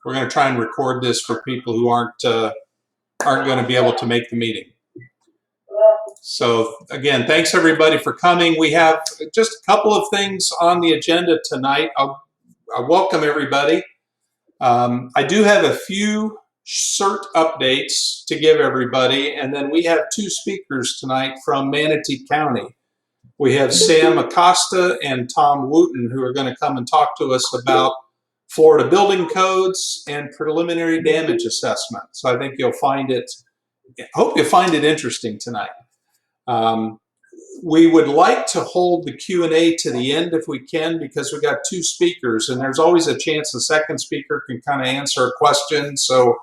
we're going to try and record this for people who aren't going to be able to make the meeting. So again, thanks everybody for coming. We have just a couple of things on the agenda tonight. I welcome everybody. I do have a few CERT updates to give everybody, and then we have two speakers tonight from Manatee County. We have Sam Acosta and Tom Wooten, who are going to come and talk to us about Florida building codes and preliminary damage assessment. So I think you'll find it, hope you find it interesting tonight. We would like to hold the Q&A to the end if we can, because we got two speakers and there's always a chance the second speaker can kind of answer a question. So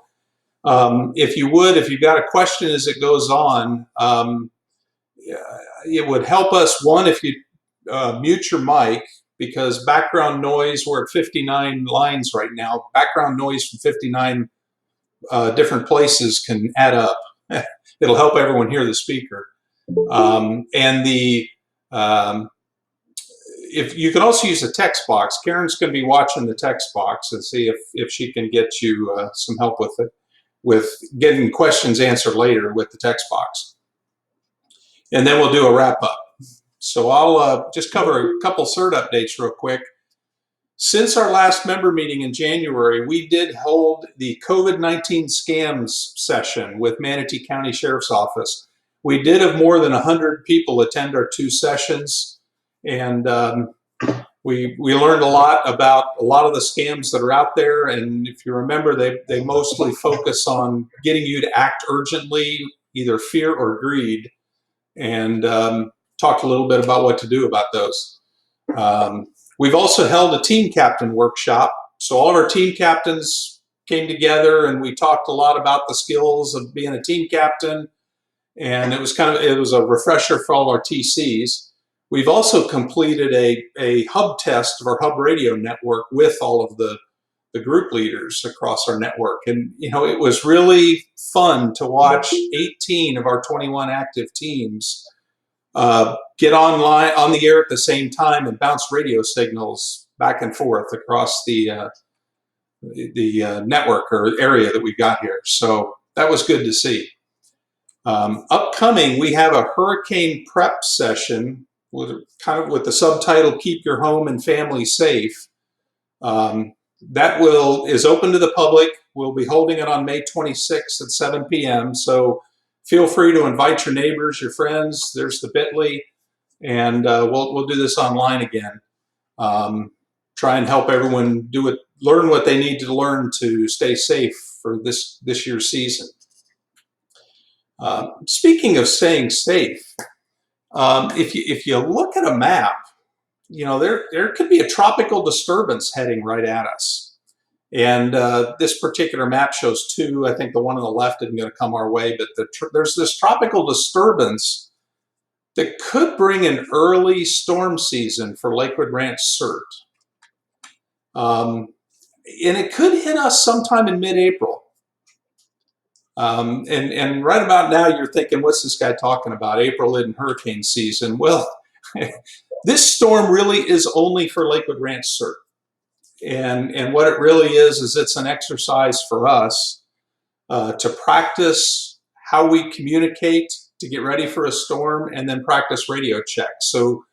if you would, if you've got a question as it goes on, it would help us, one, if you mute your mic, because background noise, we're at 59 lines right now. Background noise from 59 different places can add up. It'll help everyone hear the speaker. If you can also use a text box. Karen's going to be watching the text box and see if she can get you some help with it, with getting questions answered later with the text box. And then we'll do a wrap up. So I'll just cover a couple CERT updates real quick. Since our last member meeting in January, we did hold the COVID-19 scams session with Manatee County Sheriff's Office. We did have more than 100 people attend our two sessions, and we learned a lot about a lot of the scams that are out there. And if you remember, they mostly focus on getting you to act urgently, either fear or greed, and talked a little bit about what to do about those. We've also held a team captain workshop. So all of our team captains came together and we talked a lot about the skills of being a team captain. And it was a refresher for all our TCs. We've also completed a hub test of our hub radio network with all of the group leaders across our network. And, you know, it was really fun to watch 18 of our 21 active teams get online on the air at the same time and bounce radio signals back and forth across the network or area that we've got here. So that was good to see. Upcoming, we have a hurricane prep session with the subtitle "Keep Your Home and Family Safe." That is open to the public. We'll be holding it on May 26th at 7 p.m. So feel free to invite your neighbors, your friends. There's the bit.ly, and we'll do this online again. Try and help everyone learn what they need to learn to stay safe for this year's season. Speaking of staying safe, if you look at a map, you know, there could be a tropical disturbance heading right at us. And this particular map shows two. I think the one on the left isn't going to come our way, but there's this tropical disturbance that could bring an early storm season for Lakewood Ranch CERT. And it could hit us sometime in mid-April. And right about now, you're thinking, what's this guy talking about? April isn't hurricane season. Well, this storm really is only for Lakewood Ranch CERT. And what it really is it's an exercise for us to practice how we communicate to get ready for a storm, and then practice radio checks. So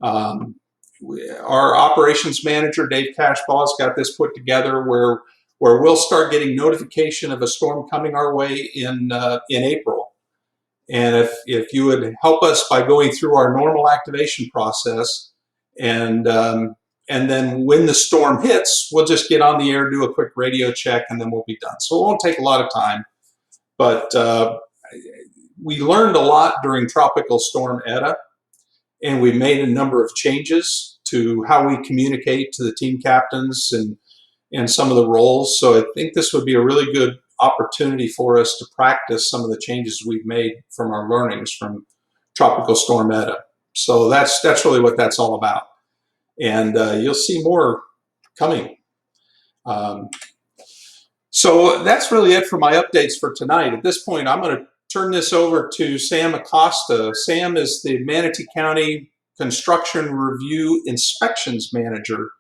our operations manager, Dave Cashbaugh, has got this put together where we'll start getting notification of a storm coming our way in April. And if you would help us by going through our normal activation process, and then when the storm hits, we'll just get on the air, do a quick radio check, and then we'll be done. So it won't take a lot of time, but we learned a lot during Tropical Storm Eta, and we made a number of changes to how we communicate to the team captains and some of the roles. So I think this would be a really good opportunity for us to practice some of the changes we've made from our learnings from Tropical Storm Eta. So that's really what that's all about. And you'll see more coming. So that's really it for my updates for tonight. At this point, I'm going to turn this over to Sam Acosta. Sam is the Manatee County Construction Review Inspections Manager.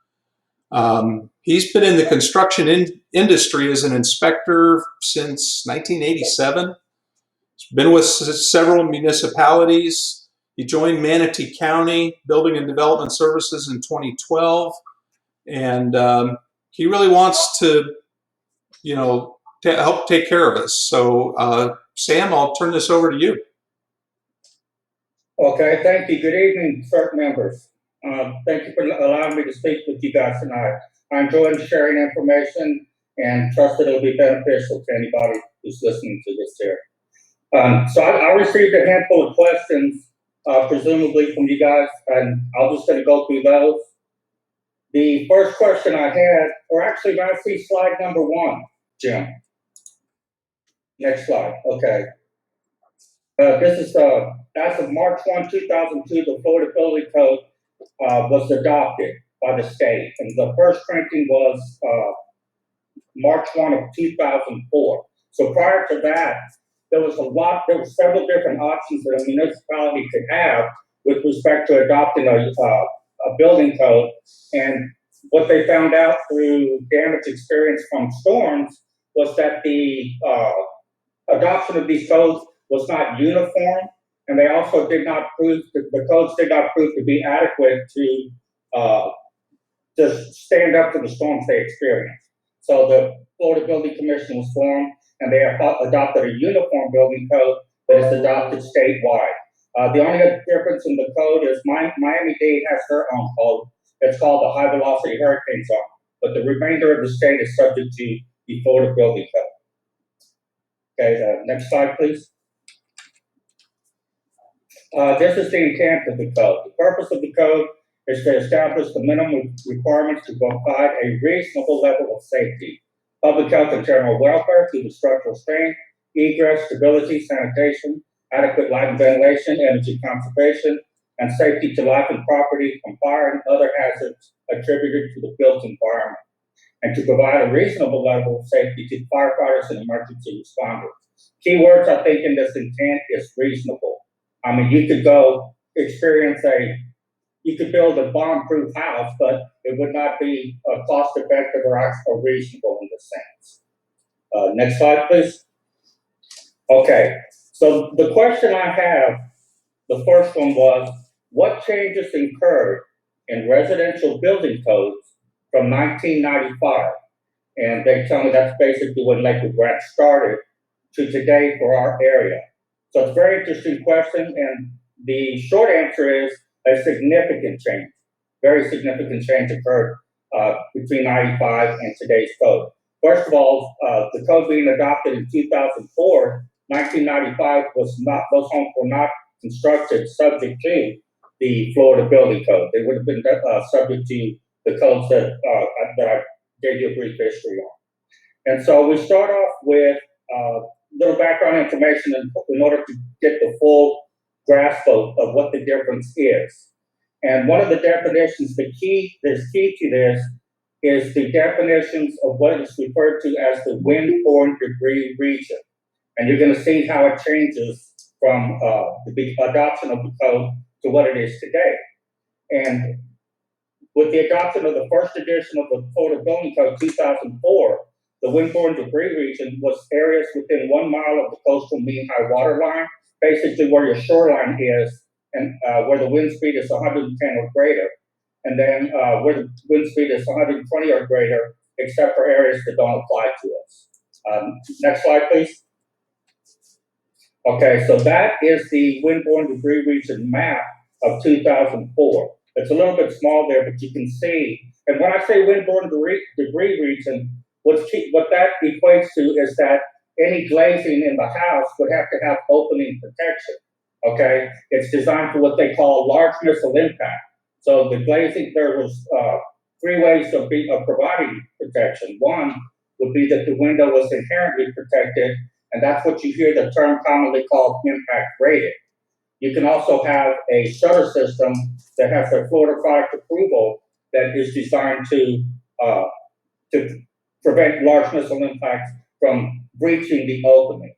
He's been in the construction industry as an inspector since 1987. He's been with several municipalities. He joined Manatee County Building and Development Services in 2012, and he really wants to, to help take care of us. So, Sam, I'll turn this over to you. Okay, thank you. Good evening, CERT members. Thank you for allowing me to speak with you guys tonight. I enjoy sharing information and trust that it'll be beneficial to anybody who's listening to this here. So I received a handful of questions, presumably from you guys, and I'm just going to go through those. The first question I had, or actually, may I see slide number 1, Jim? Next slide. Okay. This is as of March 1, 2002, the Florida Building Code was adopted by the state, and the first printing was March 1 of 2004. So prior to that, there were several different options that a municipality could have with respect to adopting a building code. And what they found out through damage experienced from storms was that the adoption of these codes was not uniform, and they also did not prove, the codes did not prove to be adequate to stand up to the storms they experienced. So the Florida Building Commission was formed, and they adopted a uniform building code that is adopted statewide. The only other difference in the code is Miami-Dade has their own code. It's called the High Velocity Hurricane Zone, but the remainder of the state is subject to the Florida Building Code. Okay, next slide, please. This is the intent of the code. The purpose of the code is to establish the minimum requirements to provide a reasonable level of safety, public health and general welfare through the structural strength, egress, stability, sanitation, adequate light and ventilation, energy conservation, and safety to life and property from fire and other hazards attributed to the built environment, and to provide a reasonable level of safety to firefighters and emergency responders. Key words I think in this intent is reasonable. I mean, you could go experience you could build a bomb-proof house, but it would not be cost-effective or reasonable in this sense. Next slide, please. Okay, so the question I have, the first one was, what changes occurred in residential building codes from 1995? And they tell me that's basically when Lakewood Grant started to today for our area. So it's a very interesting question, and the short answer is a significant change. Very significant change occurred between 95 and today's code. First of all, the code being adopted in 2004, 1995 those homes were not constructed subject to the Florida Building Code. They would have been subject to the codes that I gave you a brief history on. And so we start off with little background information in order to get the full grasp of what the difference is. And one of the definitions, that's key to this, is the definitions of what is referred to as the wind-borne debris region. And you're going to see how it changes from the adoption of the code to what it is today. And with the adoption of the first edition of the Florida Building Code 2004, the wind-borne debris region was areas within 1 mile of the coastal mean high water line, basically where your shoreline is, and where the wind speed is 110 or greater, and then where the wind speed is 120 or greater, except for areas that don't apply to us. Next slide, please. Okay, so that is the wind-borne debris region map of 2004. It's a little bit small there, but you can see, and when I say wind-borne debris region, what that equates to is that any glazing in the house would have to have opening protection, okay? It's designed for what they call large missile impact. So the glazing, there was 3 ways of providing protection. One would be that the window was inherently protected, and that's what you hear the term commonly called impact rated. You can also have a shutter system that has a Florida product approval that is designed to prevent large missile impacts from breaching the opening.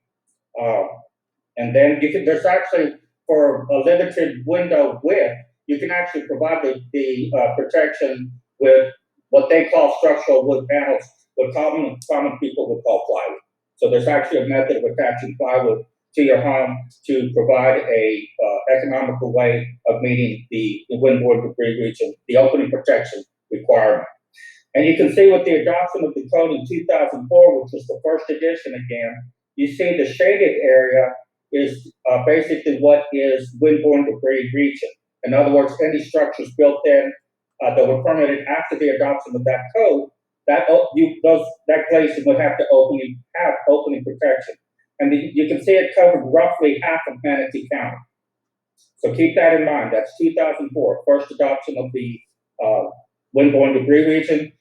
And then there's actually, for a limited window width, you can actually provide the protection with what they call structural wood panels what common people would call plywood. So there's actually a method of attaching plywood to your home to provide a economical way of meeting the windborne debris region, the opening protection requirement. And you can see with the adoption of the code in 2004, which was the first edition again, you see the shaded area is basically what is windborne debris region. In other words, any structures built in that were permitted after the adoption of that code, that glazing would have to have opening protection. And you can see it covered roughly half of Manatee County. So keep that in mind. That's 2004, first adoption of the windborne debris region.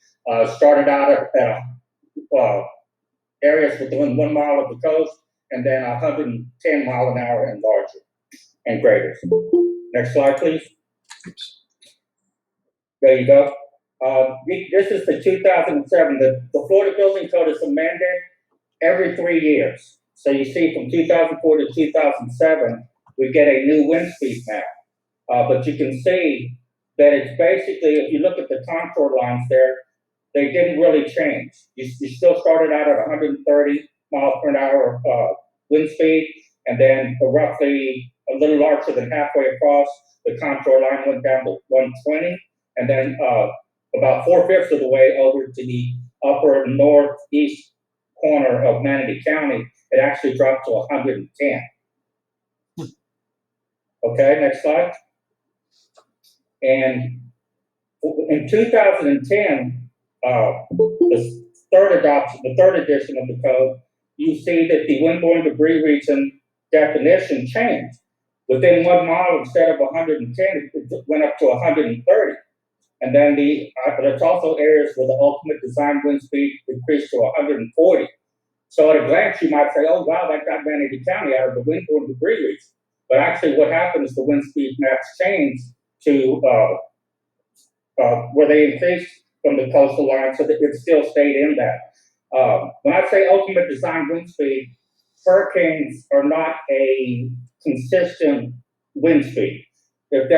Started out at areas within 1 mile of the coast, and then 110 mile an hour and larger and greater. Next slide, please. There you go. This is the 2007. The Florida Building Code is amended every 3 years. So you see from 2004 to 2007, we get a new wind speed map. But you can see that it's basically, if you look at the contour lines there, they didn't really change. You still started out at 130 miles per hour wind speed, and then roughly a little larger than halfway across, the contour line went down to 120, and then about 4/5 of the way over to the upper northeast corner of Manatee County, it actually dropped to 110. Okay, next slide. And in 2010, the third edition of the code, you see that the windborne debris region definition changed. Within 1 mile, instead of 110, it went up to 130. And then there's also areas where the ultimate design wind speed increased to 140. So at a glance, you might say, oh, wow, that got Manatee County out of the windborne debris region. But actually what happened is the wind speed maps changed to where they increased from the coastal line so that it still stayed in that. When I say ultimate design wind speed, hurricanes are not a consistent wind speed. If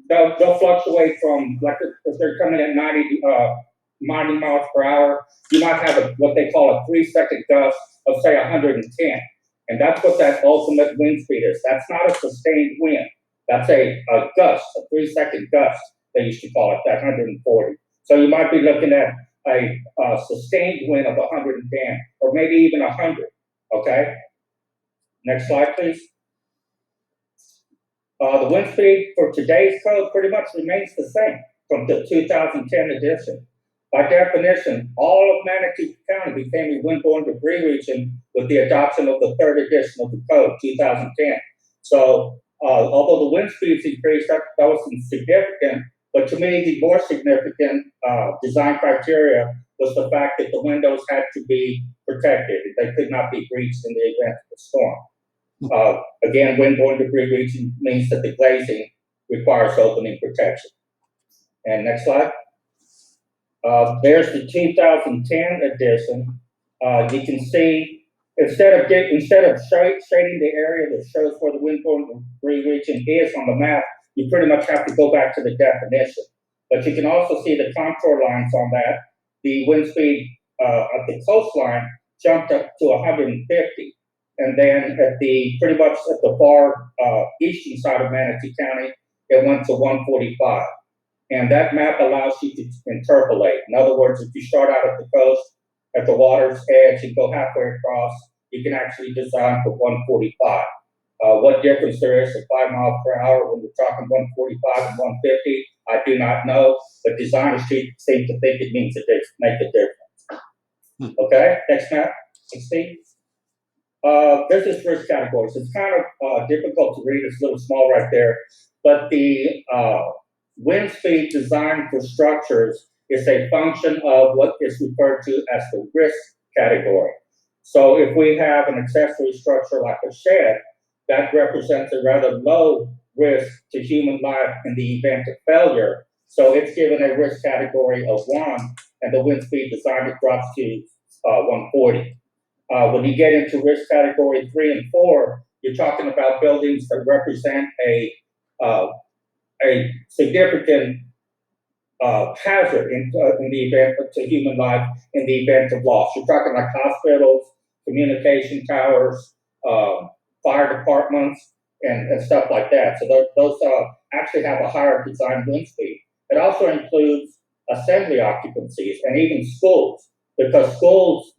they'll fluctuate from, like if they're coming at 90 miles per hour, you might have what they call a 3-second gust of say 110. And that's what that ultimate wind speed is. That's not a sustained wind. That's a gust, a 3-second gust, they used to call it, that 140. So you might be looking at a sustained wind of 110 or maybe even 100, okay? Next slide, please. The wind speed for today's code pretty much remains the same from the 2010 edition. By definition, all of Manatee County became a windborne debris region with the adoption of the third edition of the code, 2010. So although the wind speeds increased, that was insignificant, but to me, the more significant design criteria was the fact that the windows had to be protected. They could not be breached in the event of a storm. Again, windborne debris region means that the glazing requires opening protection. And next slide. There's the 2010 edition. You can see instead of shading the area that shows where the windborne debris region is on the map, you pretty much have to go back to the definition. But you can also see the contour lines on that. The wind speed at the coastline jumped up to 150. And then pretty much at the far eastern side of Manatee County, it went to 145. And that map allows you to interpolate. In other words, if you start out at the coast, at the water's edge, and go halfway across, you can actually design for 145. What difference there is at 5 miles per hour when we're talking 145 and 150, I do not know, but designers seem to think it means that they make a difference. Okay, next map, 16. This is risk categories. It's kind of difficult to read. It's a little small right there, but the wind speed design for structures is a function of what is referred to as the risk category. So if we have an accessory structure like a shed, that represents a rather low risk to human life in the event of failure. So it's given a risk category of 1, and the wind speed design, it drops to 140. When you get into risk category 3 and 4, you're talking about buildings that represent a significant hazard in the event to human life in the event of loss. You're talking like hospitals, communication towers, fire departments, and stuff like that. So those actually have a higher design wind speed. It also includes assembly occupancies and even schools, because schools,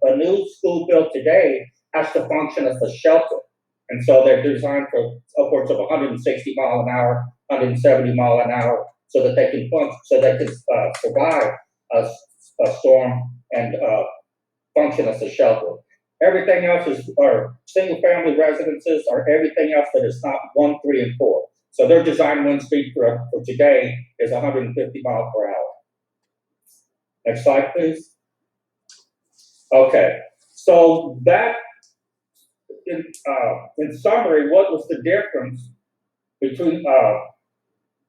a new school built today has to function as a shelter. And so they're designed for upwards of 160 mile an hour, 170 mile an hour, so that they can function, so they can survive a storm and function as a shelter. Everything else are single family residences, or everything else that is not 1, 3, and 4. So their design wind speed for today is 150 miles per hour. Next slide, please. Okay, so that, in summary, what was the difference between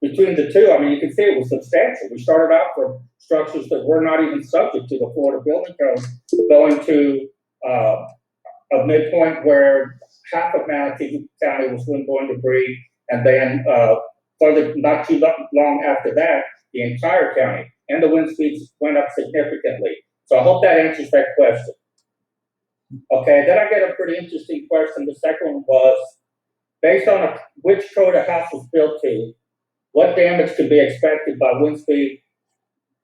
the two? I mean, you can see it was substantial. We started out for structures that were not even subject to the Florida Building Code, going to a midpoint where half of Manatee County was windborne debris, and then further, not too long after that, the entire county, and the wind speeds went up significantly. So I hope that answers that question. Okay, then I get a pretty interesting question. The second one was, based on which code a house was built to, what damage could be expected by wind speed?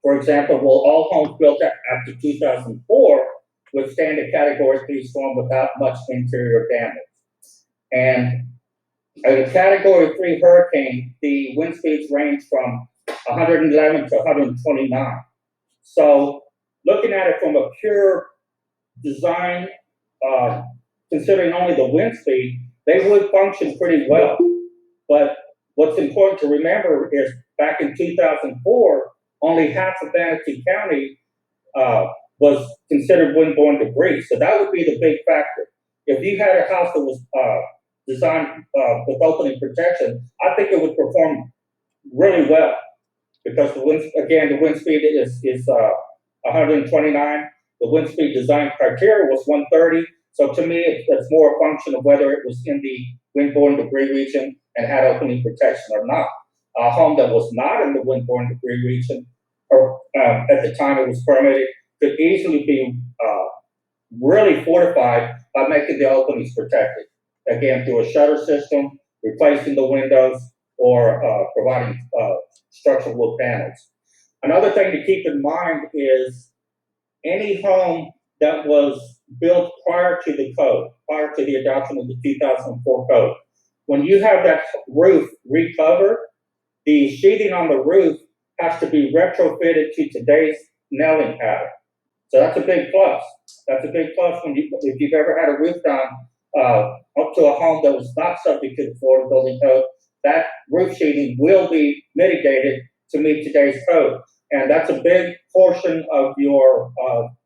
For example, will all homes built after 2004 withstand a Category 3 storm without much interior damage? And a Category 3 hurricane, the wind speeds range from 111 to 129. So looking at it from a pure design, considering only the wind speed, they would function pretty well. But what's important to remember is back in 2004, only half of Manatee County was considered windborne debris. So that would be the big factor. If you had a house that was designed with opening protection, I think it would perform really well, because the wind speed is 129. The wind speed design criteria was 130. So to me, it's more a function of whether it was in the windborne debris region and had opening protection or not. A home that was not in the windborne debris region, or at the time it was permitted, could easily be really fortified by making the openings protected. Again, through a shutter system, replacing the windows, or providing structural wood panels. Another thing to keep in mind is any home that was built prior to the code, prior to the adoption of the 2004 code, when you have that roof recovered, the sheathing on the roof has to be retrofitted to today's nailing pattern. So that's a big plus. That's a big plus if you've ever had a roof done up to a home that was not subject to the Florida Building Code. That roof sheathing will be mitigated to meet today's code. And that's a big portion of your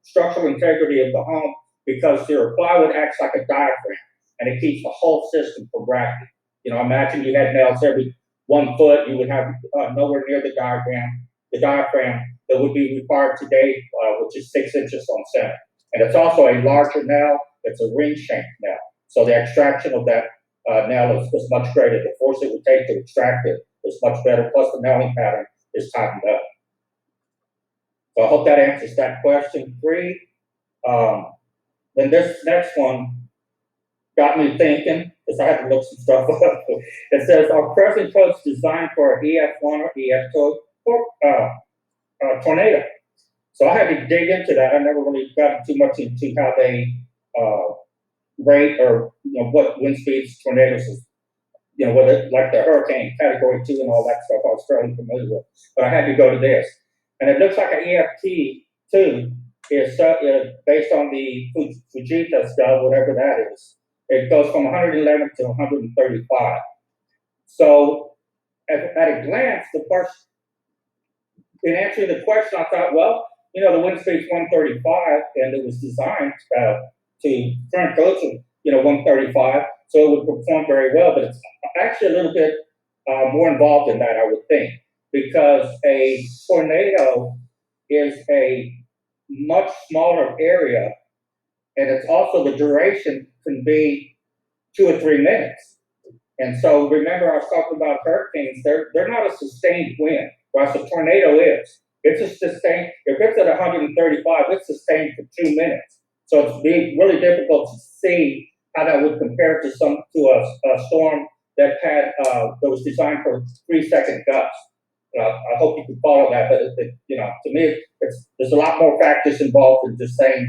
structural integrity of the home, because your plywood acts like a diaphragm, and it keeps the whole system from racking. You know, imagine you had nails every 1 foot, you would have nowhere near the diaphragm that would be required today, which is 6 inches on center. And it's also a larger nail. It's a ring shank nail. So the extraction of that nail is much greater. The force it would take to extract it is much better. Plus the nailing pattern is tightened up. So I hope that answers that question. 3. Then this next one got me thinking, because I had to look some stuff up. It says, are present codes designed for an EF1 or EF2 or tornado? So I had to dig into that. I never really got too much into how they rate, or what wind speeds tornadoes is, whether like the hurricane Category 2 and all that stuff I was fairly familiar with. But I had to go to this. And it looks like an EFT2 is based on the Fujita scale, whatever that is. It goes from 111 to 135. So at a glance, in answering the question, I thought, well, the wind speed's 135, and it was designed to current codes of 135, so it would perform very well. But it's actually a little bit more involved in that, I would think, because a tornado is a much smaller area, and it's also the duration can be 2 or 3 minutes. And so remember, I was talking about hurricanes. They're not a sustained wind, whilst a tornado is. It's a sustained, if it's at 135, it's sustained for 2 minutes. So it's really difficult to see how that would compare to a storm that was designed for 3-second gusts. I hope you can follow that, but to me, there's a lot more factors involved in just saying,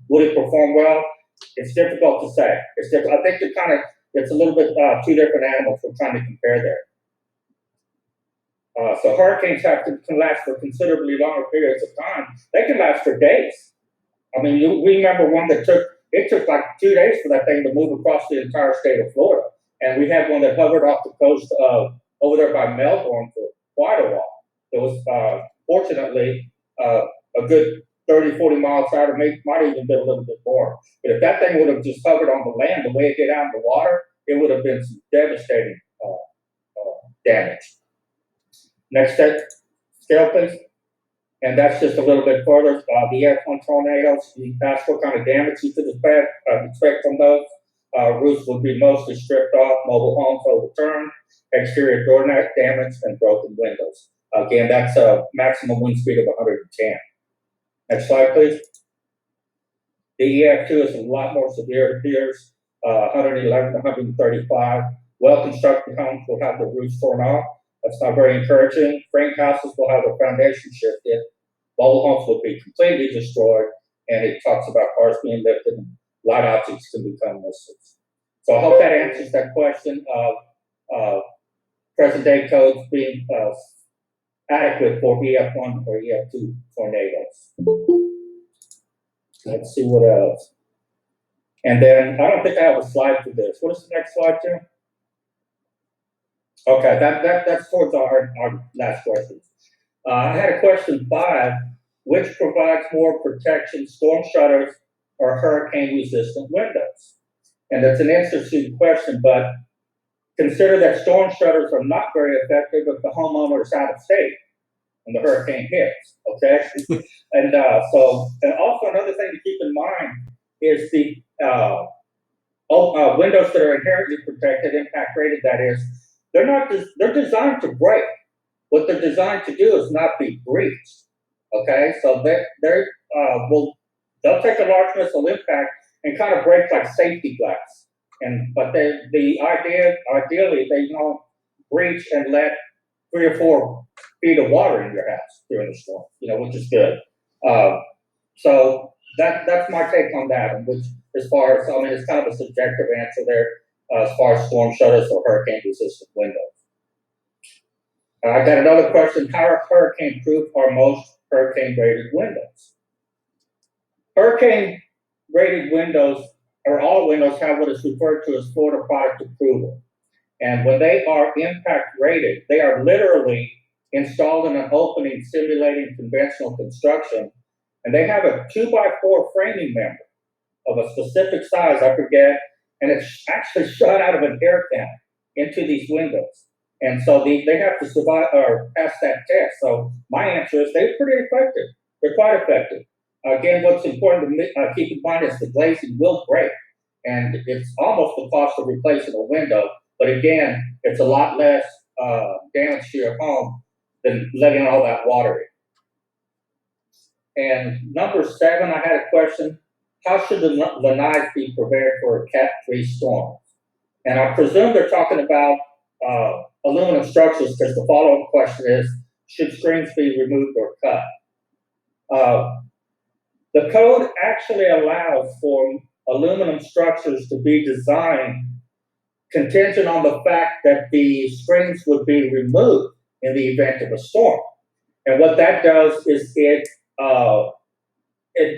would it perform well? It's difficult to say. I think it's a little bit two different animals we're trying to compare there. So hurricanes can last for considerably longer periods of time. They can last for days. I mean, we remember one that took like 2 days for that thing to move across the entire state of Florida. And we had one that hovered off the coast over there by Melbourne for quite a while. It was fortunately a good 30, 40 miles out, or might even been a little bit more. But if that thing would have just hovered on the land the way it did out in the water, it would have been some devastating damage. Next scale, please. And that's just a little bit further. The F1 tornadoes, you asked what kind of damage you could expect from those. Roofs would be mostly stripped off, mobile homes overturned, exterior door damage, and broken windows. Again, that's a maximum wind speed of 110. Next slide, please. The EF2 is a lot more severe. It appears 111 to 135. Well-constructed homes will have the roofs torn off. That's not very encouraging. Frame houses will have their foundation shifted. Mobile homes will be completely destroyed. And it talks about cars being lifted and light objects can become missiles. So I hope that answers that question of present-day codes being adequate for EF1 or EF2 tornadoes. Let's see what else. And then I don't think I have a slide for this. What is the next slide, Jim? Okay, that's towards our last questions. I had a question 5, which provides more protection, storm shutters or hurricane-resistant windows? And that's an interesting question, but consider that storm shutters are not very effective if the homeowner is out of state and the hurricane hits, okay? And also another thing to keep in mind is the windows that are inherently protected, impact rated that is, they're designed to break. What they're designed to do is not be breached, okay? So they'll take a large missile impact and kind of break like safety glass. But ideally they don't breach and let 3 or 4 feet of water in your house during the storm, which is good. So that's my take on that. And which, as far as, it's kind of a subjective answer there as far as storm shutters or hurricane-resistant windows. I got another question. How hurricane-proof are most hurricane-rated windows? Hurricane-rated windows, or all windows, have what is referred to as Florida product approval. And when they are impact rated, they are literally installed in an opening simulating conventional construction. And they have a 2x4 framing member of a specific size, I forget, and it's actually shot out of an air can into these windows. And so they have to survive or pass that test. So my answer is they're pretty effective. They're quite effective. Again, what's important to keep in mind is the glazing will break. And it's almost the cost of replacing a window. But again, it's a lot less damage to your home than letting all that water in. And number 7, I had a question. How should the lanais be prepared for a Cat 3 storm? And I presume they're talking about aluminum structures, because the follow-up question is, should screens be removed or cut? The code actually allows for aluminum structures to be designed contingent on the fact that the screens would be removed in the event of a storm. And what that does is it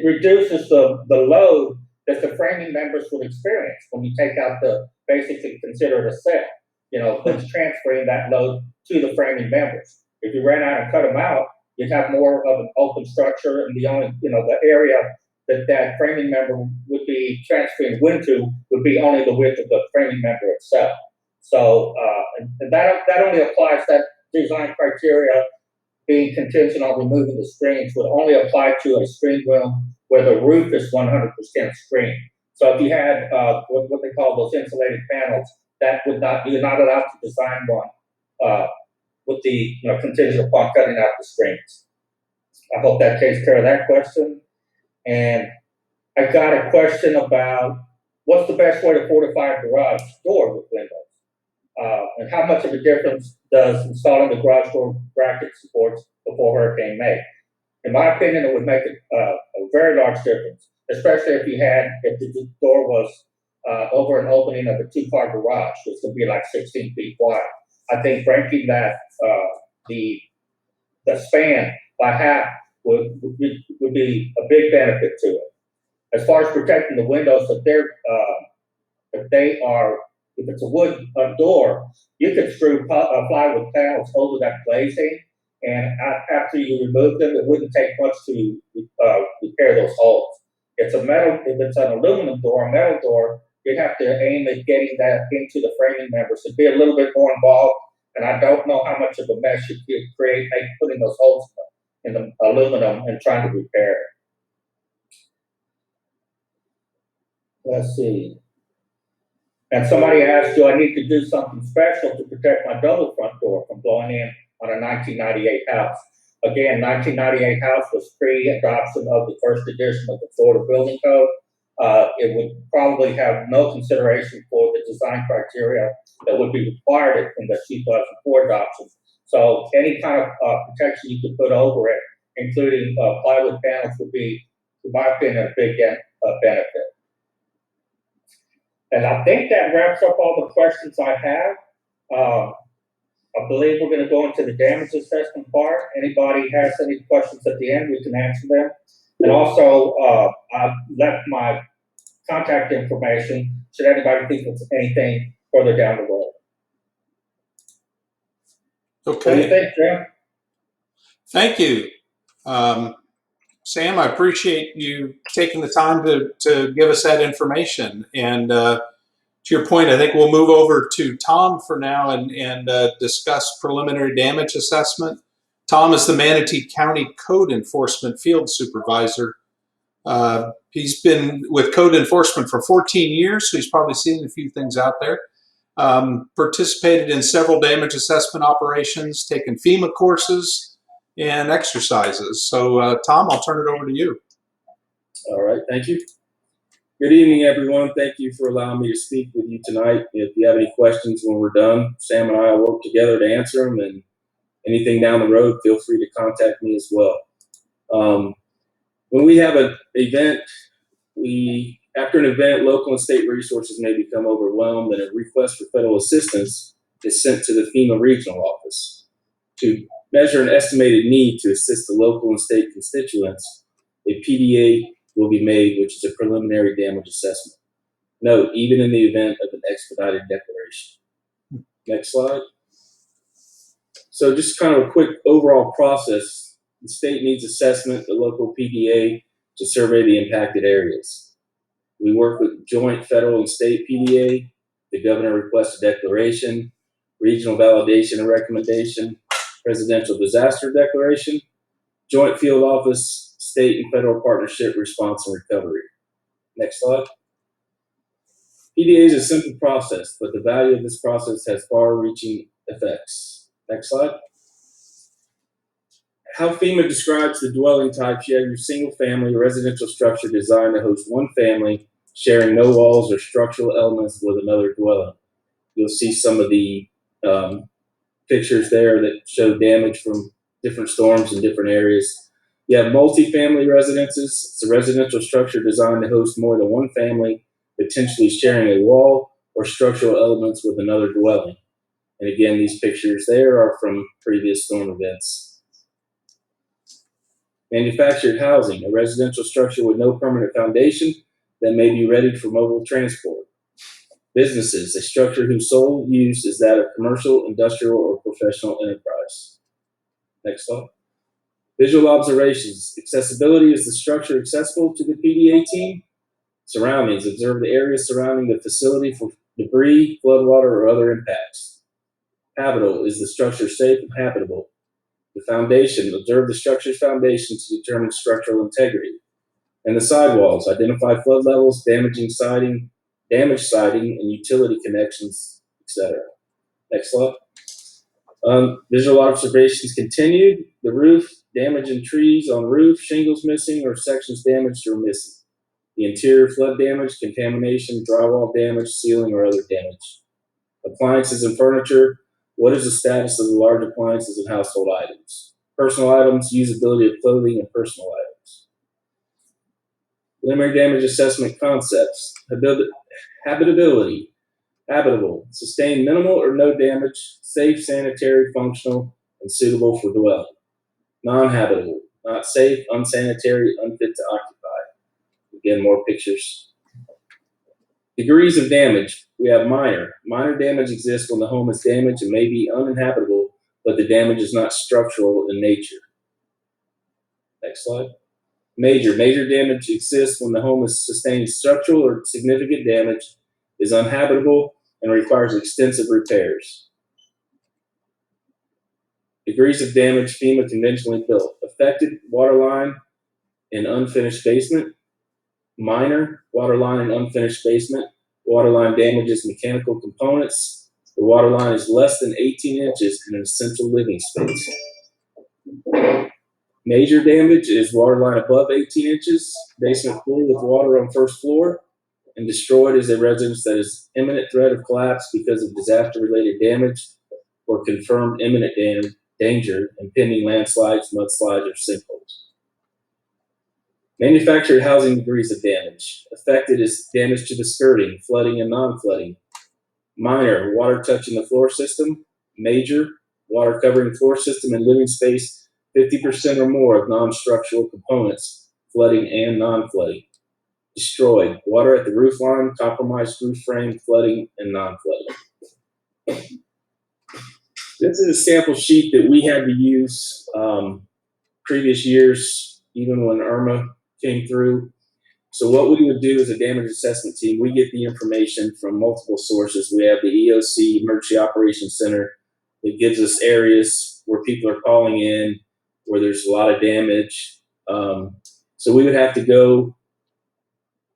reduces the load that the framing members would experience when you take out the basically considered a cell, that's transferring that load to the framing members. If you ran out and cut them out, you'd have more of an open structure, and the only, the area that framing member would be transferring wind to would be only the width of the framing member itself. So, and that only applies, that design criteria being contingent on removing the screens would only apply to a screen room where the roof is 100% screened. So if you had what they call those insulated panels, that would not, you're not allowed to design one with the, contingent upon cutting out the screens. I hope that takes care of that question. And I got a question about what's the best way to fortify a garage door with windows? And how much of a difference does installing the garage door bracket supports before Hurricane May? In my opinion, it would make a very large difference, especially if the door was over an opening of a two-car garage, which would be like 16 feet wide. I think breaking that the span by half would be a big benefit to it. As far as protecting the windows, if it's a wood door, you could screw plywood panels over that glazing, and after you remove them, it wouldn't take much to repair those holes. If it's an aluminum door, a metal door, you'd have to aim at getting that into the framing members. It'd be a little bit more involved, and I don't know how much of a mess you could create putting those holes in the aluminum and trying to repair it. Let's see. And somebody asked, do I need to do something special to protect my double front door from blowing in on a 1998 house? Again, 1998 house was pre-adoption of the first edition of the Florida Building Code. It would probably have no consideration for the design criteria that would be required in the 2004 adoption. So any kind of protection you could put over it, including plywood panels, would be, in my opinion, a big benefit. And I think that wraps up all the questions I have. I believe we're going to go into the damage assessment part. Anybody has any questions at the end, we can answer them. And also, I left my contact information should anybody think of anything further down the road. Okay. What do you think, Jim? Thank you. Sam, I appreciate you taking the time to give us that information. And to your point, I think we'll move over to Tom for now and discuss preliminary damage assessment. Tom is the Manatee County Code Enforcement Field Supervisor. He's been with code enforcement for 14 years, so he's probably seen a few things out there. Participated in several damage assessment operations, taken FEMA courses and exercises. So, Tom, I'll turn it over to you. All right, thank you. Good evening, everyone. Thank you for allowing me to speak with you tonight. If you have any questions when we're done, Sam and I will work together to answer them, and anything down the road, feel free to contact me as well. When we have an event, after an event, local and state resources may become overwhelmed, and a request for federal assistance is sent to the FEMA regional office. To measure an estimated need to assist the local and state constituents, a PDA will be made, which is a preliminary damage assessment. Note, even in the event of an expedited declaration. Next slide. So just kind of a quick overall process. The state needs assessment, the local PDA to survey the impacted areas. We work with joint federal and state PDA. The governor requests a declaration, regional validation and recommendation, presidential disaster declaration, joint field office, state and federal partnership response and recovery. Next slide. PDA is a simple process, but the value of this process has far-reaching effects. Next slide. How FEMA describes the dwelling types: you have your single-family residential structure designed to host one family, sharing no walls or structural elements with another dwelling. You'll see some of the pictures there that show damage from different storms in different areas. You have multi-family residences. It's a residential structure designed to host more than one family, potentially sharing a wall or structural elements with another dwelling. And again, these pictures there are from previous storm events. Manufactured housing, a residential structure with no permanent foundation that may be readied for mobile transport. Businesses, a structure whose sole use is that of commercial, industrial, or professional enterprise. Next slide. Visual observations. Accessibility is the structure accessible to the PDA team. Surroundings. Observe the area surrounding the facility for debris, floodwater, or other impacts. Habitable. Is the structure safe and habitable? The foundation. Observe the structure's foundation to determine structural integrity. And the sidewalls. Identify flood levels, damaged siding, and utility connections, etc. Next slide. Visual observations continued. The roof, damage in trees on roof, shingles missing or sections damaged or missing. The interior, flood damage, contamination, drywall damage, ceiling or other damage. Appliances and furniture. What is the status of the large appliances and household items? Personal items, usability of clothing and personal items. Preliminary damage assessment concepts. Habitability. Habitable, sustain minimal or no damage, safe, sanitary, functional, and suitable for dwelling. Non-habitable, not safe, unsanitary, unfit to occupy. Again, more pictures. Degrees of damage. We have minor. Minor damage exists when the home is damaged and may be uninhabitable, but the damage is not structural in nature. Next slide. Major. Major damage exists when the home has sustained structural or significant damage, is uninhabitable, and requires extensive repairs. Degrees of damage FEMA conventionally built. Affected, waterline and unfinished basement. Minor, waterline and unfinished basement. Waterline damages mechanical components. The waterline is less than 18 inches in an essential living space. Major damage is waterline above 18 inches, basement pool with water on first floor, and destroyed is a residence that is imminent threat of collapse because of disaster-related damage or confirmed imminent danger, impending landslides, mudslides, or sinkholes. Manufactured housing degrees of damage. Affected is damage to the skirting, flooding, and non-flooding. Minor, water touching the floor system. Major, water covering floor system and living space, 50% or more of non-structural components, flooding and non-flooding. Destroyed, water at the roof line, compromised roof frame, flooding, and non-flooding. This is a sample sheet that we had to use previous years, even when Irma came through. So what we would do as a damage assessment team, we get the information from multiple sources. We have the EOC, Emergency Operations Center, that gives us areas where people are calling in, where there's a lot of damage. So we would have to go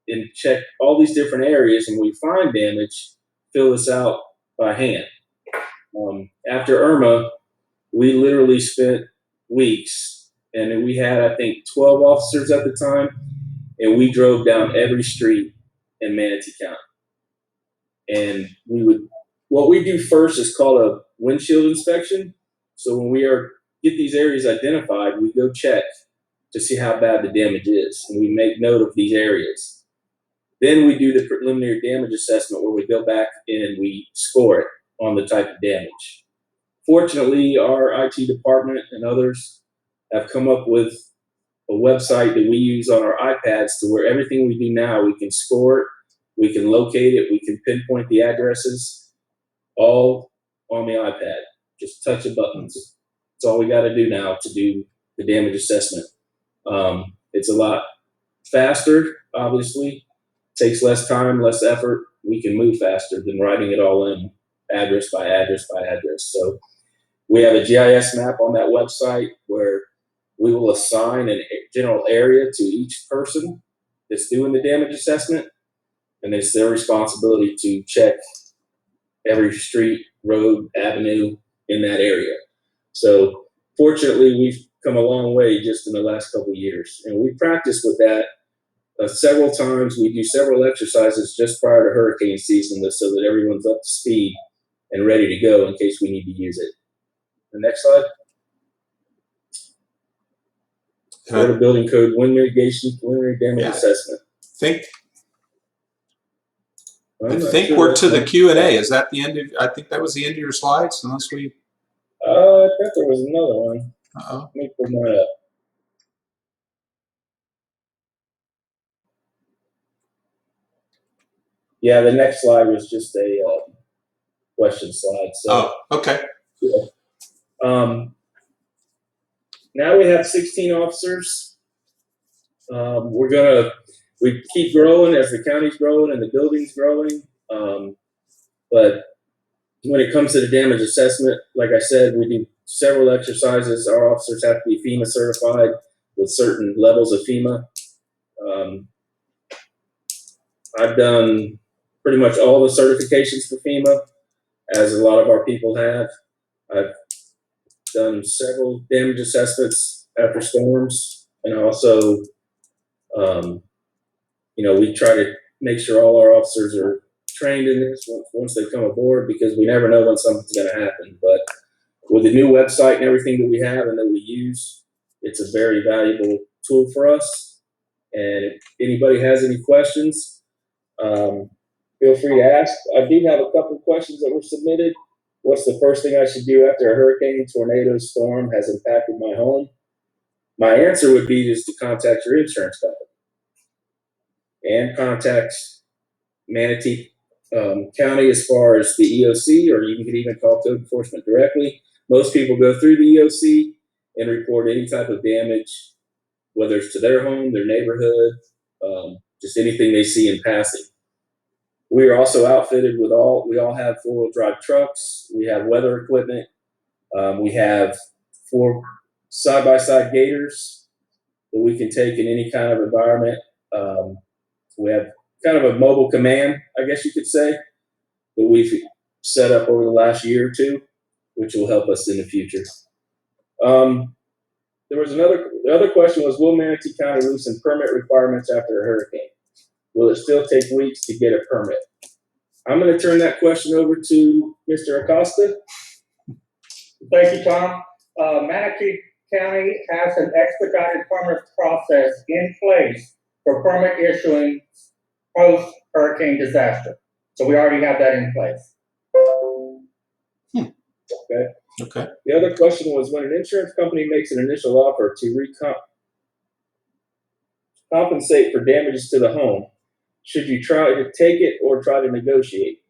and check all these different areas, and when we find damage, fill this out by hand. After Irma, we literally spent weeks, and we had, I think, 12 officers at the time, and we drove down every street in Manatee County. And what we do first is called a windshield inspection. So when we get these areas identified, we go check to see how bad the damage is, and we make note of these areas. Then we do the preliminary damage assessment where we go back and we score it on the type of damage. Fortunately, our IT department and others have come up with a website that we use on our iPads to where everything we do now, we can score it, we can locate it, we can pinpoint the addresses, all on the iPad. Just touch of buttons. That's all we got to do now to do the damage assessment. It's a lot faster, obviously. Takes less time, less effort. We can move faster than writing it all in address by address by address. So we have a GIS map on that website where we will assign a general area to each person that's doing the damage assessment, and it's their responsibility to check every street, road, avenue in that area. So fortunately, we've come a long way just in the last couple of years, and we practice with that several times. We do several exercises just prior to hurricane season so that everyone's up to speed and ready to go in case we need to use it. The next slide. Florida Building Code wind mitigation preliminary damage assessment. I think we're to the Q&A. Is that the end of? I think that was the end of your slides, unless we. I thought there was another one. Uh-oh. Let me pull mine up. Yeah, the next slide was just a question slide. So. Oh, okay. Yeah. Now we have 16 officers. We keep growing as the county's growing and the building's growing. But when it comes to the damage assessment, like I said, we do several exercises. Our officers have to be FEMA certified with certain levels of FEMA. I've done pretty much all the certifications for FEMA, as a lot of our people have. I've done several damage assessments after storms, and also, we try to make sure all our officers are trained in this once they come aboard, because we never know when something's going to happen. But with the new website and everything that we have and that we use, it's a very valuable tool for us. And if anybody has any questions, feel free to ask. I do have a couple of questions that were submitted. What's the first thing I should do after a hurricane, tornado, storm has impacted my home? My answer would be just to contact your insurance company and contact Manatee County as far as the EOC, or you can even call code enforcement directly. Most people go through the EOC and report any type of damage, whether it's to their home, their neighborhood, just anything they see in passing. We are also outfitted with we all have 4-wheel drive trucks. We have weather equipment. We have 4 side-by-side gators that we can take in any kind of environment. We have kind of a mobile command, I guess you could say, that we've set up over the last year or two, which will help us in the future. The other question was, will Manatee County loosen permit requirements after a hurricane? Will it still take weeks to get a permit? I'm going to turn that question over to Mr. Acosta. Thank you, Tom. Manatee County has an expedited permit process in place for permit issuing post-hurricane disaster. So we already have that in place. Okay. The other question was, when an insurance company makes an initial offer to compensate for damages to the home, should you try to take it or try to negotiate?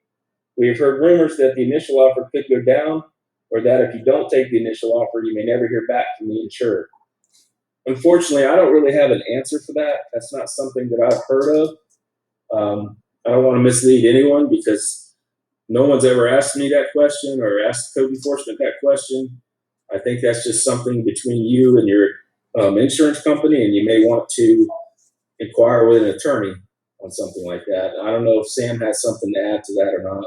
We have heard rumors that the initial offer could go down, or that if you don't take the initial offer, you may never hear back from the insurer. Unfortunately, I don't really have an answer for that. That's not something that I've heard of. I don't want to mislead anyone, because no one's ever asked me that question or asked code enforcement that question. I think that's just something between you and your insurance company, and you may want to inquire with an attorney on something like that. I don't know if Sam has something to add to that or not.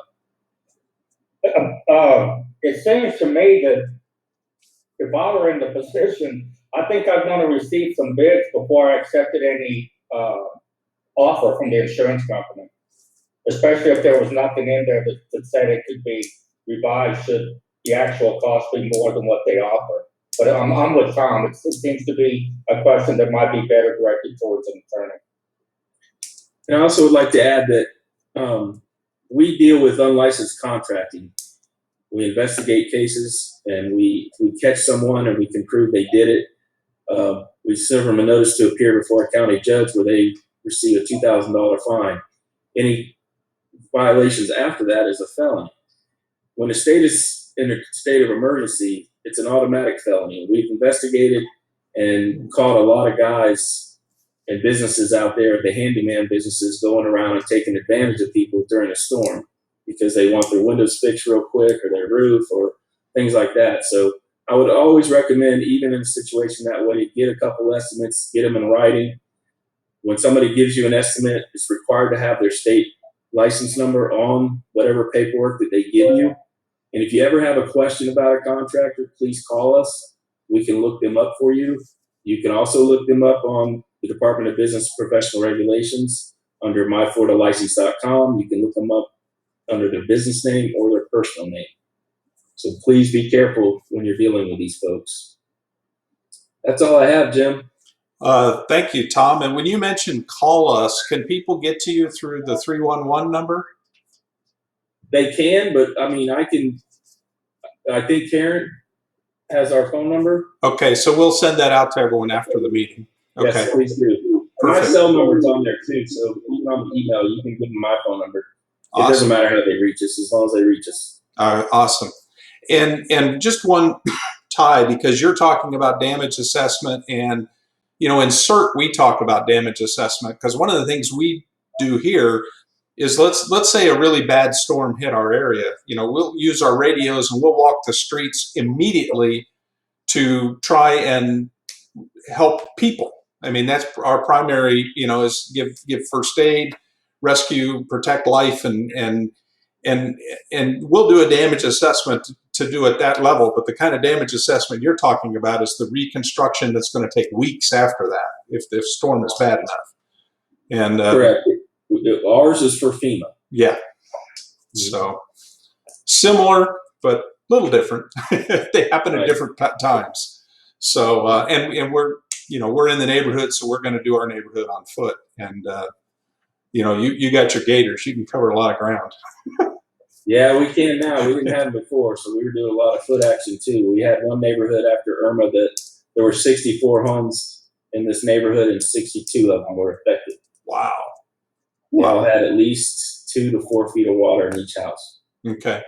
It seems to me that if I were in the position, I think I'd want to receive some bids before I accepted any offer from the insurance company, especially if there was nothing in there that said it could be revised should the actual cost be more than what they offer. But I'm with Tom. It seems to be a question that might be better directed towards an attorney. And I also would like to add that we deal with unlicensed contracting. We investigate cases, and we catch someone and we can prove they did it. We serve them a notice to appear before a county judge where they receive a $2,000 fine. Any violations after that is a felony. When the state is in a state of emergency, it's an automatic felony. We've investigated and caught a lot of guys and businesses out there, the handyman businesses, going around and taking advantage of people during a storm because they want their windows fixed real quick, or their roof, or things like that. So I would always recommend, even in a situation that way, get a couple estimates, get them in writing. When somebody gives you an estimate, it's required to have their state license number on whatever paperwork that they give you. And if you ever have a question about a contractor, please call us. We can look them up for you. You can also look them up on the Department of Business and Professional Regulations under myfloridalicense.com. You can look them up under their business name or their personal name. So please be careful when you're dealing with these folks. That's all I have, Jim. Thank you, Tom. And when you mentioned call us, can people get to you through the 311 number? They can, but I mean, I think Karen has our phone number. Okay, so we'll send that out to everyone after the meeting. Okay. Yes, please do. My cell number's on there too, so even on the email, you can give them my phone number. It doesn't matter how they reach us, as long as they reach us. Awesome. And just one tie, because you're talking about damage assessment, and in CERT we talk about damage assessment, because one of the things we do here is let's say a really bad storm hit our area. We'll use our radios and we'll walk the streets immediately to try and help people. I mean, that's our primary, is give first aid, rescue, protect life, and we'll do a damage assessment to do at that level, but the kind of damage assessment you're talking about is the reconstruction that's going to take weeks after that if the storm is bad enough. And Correct. Ours is for FEMA. Yeah. So similar, but a little different. They happen at different times. So, and we're, we're in the neighborhood, so we're going to do our neighborhood on foot. And, you got your gators. You can cover a lot of ground. Yeah, we can now. We didn't have them before, so we were doing a lot of foot action too. We had one neighborhood after Irma that there were 64 homes in this neighborhood, and 62 of them were affected. Wow. We all had at least 2 to 4 feet of water in each house. Okay.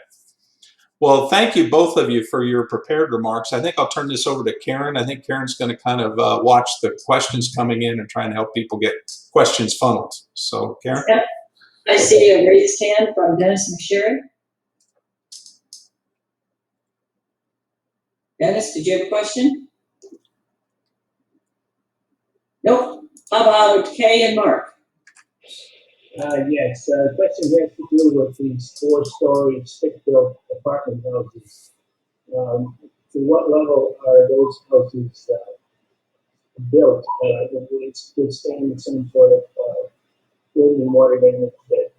Well, thank you, both of you, for your prepared remarks. I think I'll turn this over to Karen. I think Karen's going to kind of watch the questions coming in and try and help people get questions funneled. So, Karen? Yep. I see a raised hand from Dennis McSherry. Dennis, did you have a question? Nope. How about Kay and Mark? Yes, the question has to do with these 4-story stick-built apartment houses. To what level are those houses built? It's withstanding some sort of wind and water damage that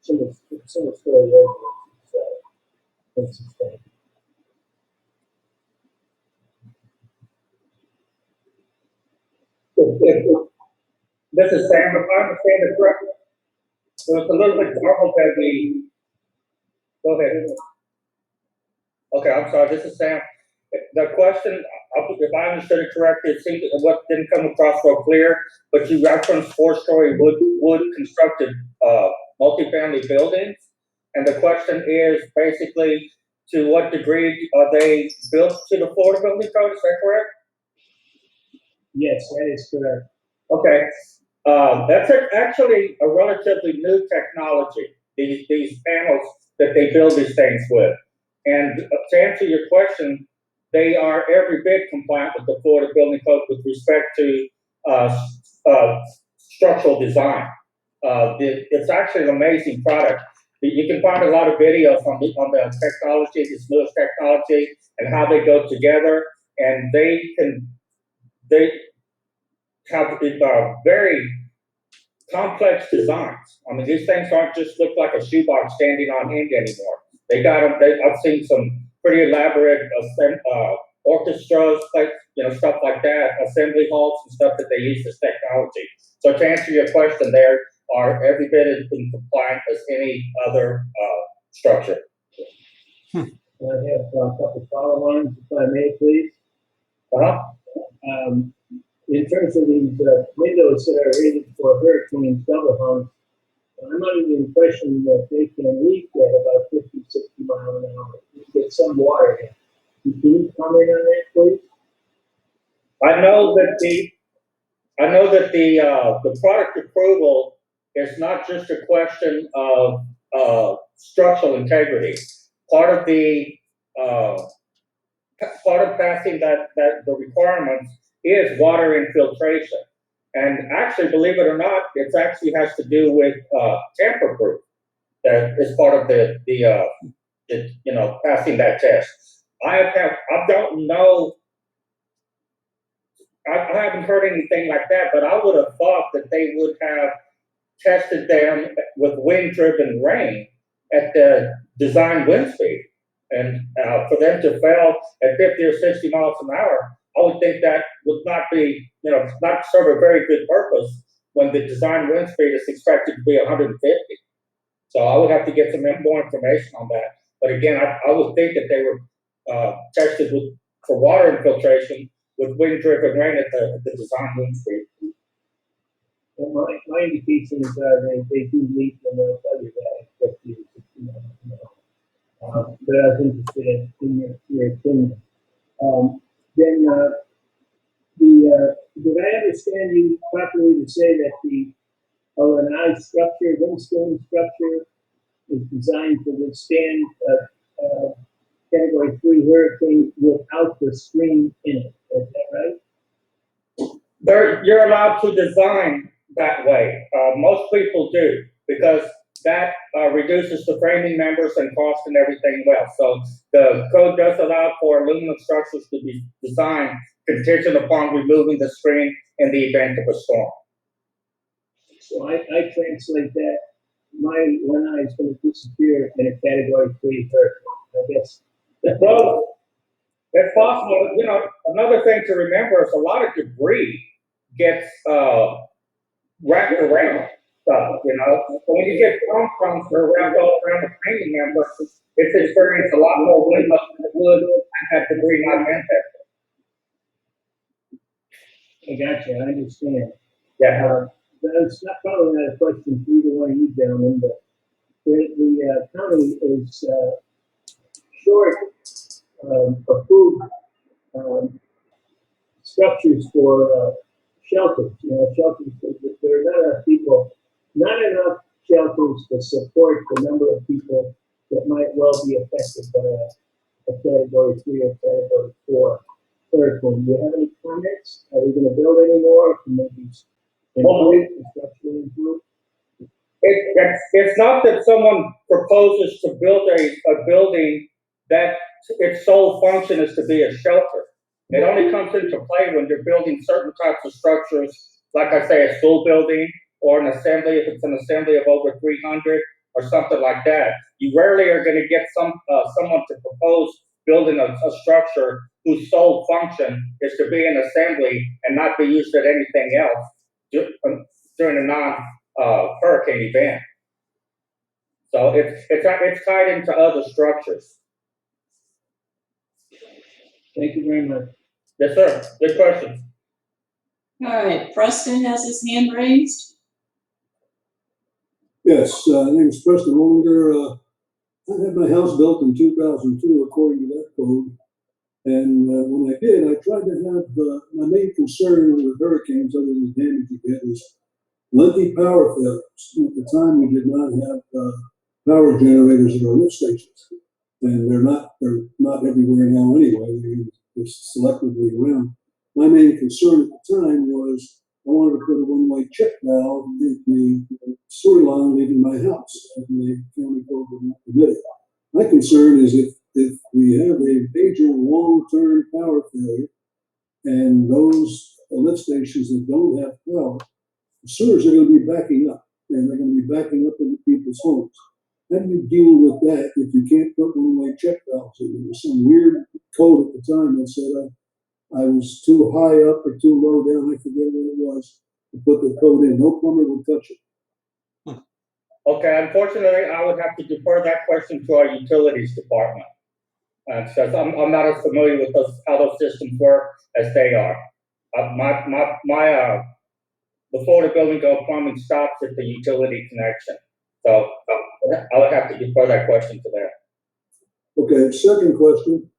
single-story residence can sustain. This is Sam, if I understand it correctly. So it's a little bit normal that we, go ahead. Okay, I'm sorry, this is Sam. The question, if I understood it correctly, it seemed what didn't come across real clear, but you referenced 4-story wood constructed multifamily buildings. And the question is basically, to what degree are they built to the affordability code, is that correct? Yes, that is correct. Okay. That's actually a relatively new technology, these panels that they build these things with. And to answer your question, they are every bit compliant with the Florida Building Code with respect to structural design. It's actually an amazing product. You can find a lot of videos on the technology, this newest technology, and how they go together. And they have very complex designs. I mean, these things aren't just look like a shoebox standing on end anymore. They got them. I've seen some pretty elaborate orchestras, like stuff like that, assembly halls and stuff that they use this technology. So to answer your question, there are every bit as compliant as any other structure. I have a couple follow-ons, if I may, please. In terms of these windows that are rated for hurricane double hungs, I'm under the impression that they can leak at about 50, 60 miles an hour. You get some water in. Can you comment on that, please? I know that the product approval is not just a question of structural integrity. Part of passing the requirements is water infiltration. And actually, believe it or not, it actually has to do with tamper-proof. That is part of the passing that test. I don't know. I haven't heard anything like that, but I would have thought that they would have tested them with wind-driven rain at the design wind speed. And for them to fail at 50 or 60 miles an hour, I would think that would not be, not serve a very good purpose when the design wind speed is expected to be 150. So I would have to get some more information on that. But again, I would think that they were tested for water infiltration with wind-driven rain at the design wind speed. Well, my indications are they do leak, and they'll tell you that at 50 or 60 miles an hour. But I was interested in your opinion. Then, did I understand you properly to say that the LNI structure, windscreen structure, is designed to withstand Category 3 hurricane without the screen in it? Is that right? You're allowed to design that way. Most people do, because that reduces the framing members and cost and everything well. So the code does allow for aluminum structures to be designed contingent upon removing the screen in the event of a storm. So I translate that, my lanai is gonna disappear in a category 3 hurricane, I guess. Well, it's possible. You know, another thing to remember is a lot of debris gets wrapped around stuff, you know. So when you get compounds that are wrapped all around the framing member, it's experienced a lot more wind load than it would had that debris not been there. I got you, I understand. Yeah. That's not probably not a question for either one of you gentlemen, but the county is short approved structures for shelters. You know, shelters. There are not enough people, not enough shelters to support the number of people that might well be affected by a category 3 or category 4 hurricane. Do you have any comments? Are we going to build any more? Can maybe improve, structurally improve? It's not that someone proposes to build a building that its sole function is to be a shelter. It only comes into play when you're building certain types of structures, like I say, a school building or an assembly, if it's an assembly of over 300 or something like that. You rarely are going to get someone to propose building a structure whose sole function is to be an assembly and not be used at anything else during a non-hurricane event. So it's tied into other structures. Thank you very much. Yes, sir. Good question. All right, Preston has his hand raised. Yes, my name is Preston Longer. I had my house built in 2002 according to that code. And when I did, I tried to have, my main concern with hurricanes, other than the damage you get, is lengthy power failures. At the time, we did not have power generators at our lift stations. And they're not everywhere now anyway. They're just selectively around. My main concern at the time was I wanted to put a one-way check valve in the sewer line leaving my house, and the county code would not permit it. My concern is if we have a major long-term power failure and those lift stations that don't have power, the sewers are going to be backing up, and they're going to be backing up into people's homes. How do you deal with that if you can't put one-way check valves in? There was some weird code at the time that said I was too high up or too low down, I forget what it was, to put the code in. No plumber would touch it. Okay, unfortunately, I would have to defer that question to our utilities department. Because I'm not as familiar with how those systems work as they are. Before the building code plumbing stops at the utility connection. So I would have to defer that question to them. Okay, second question.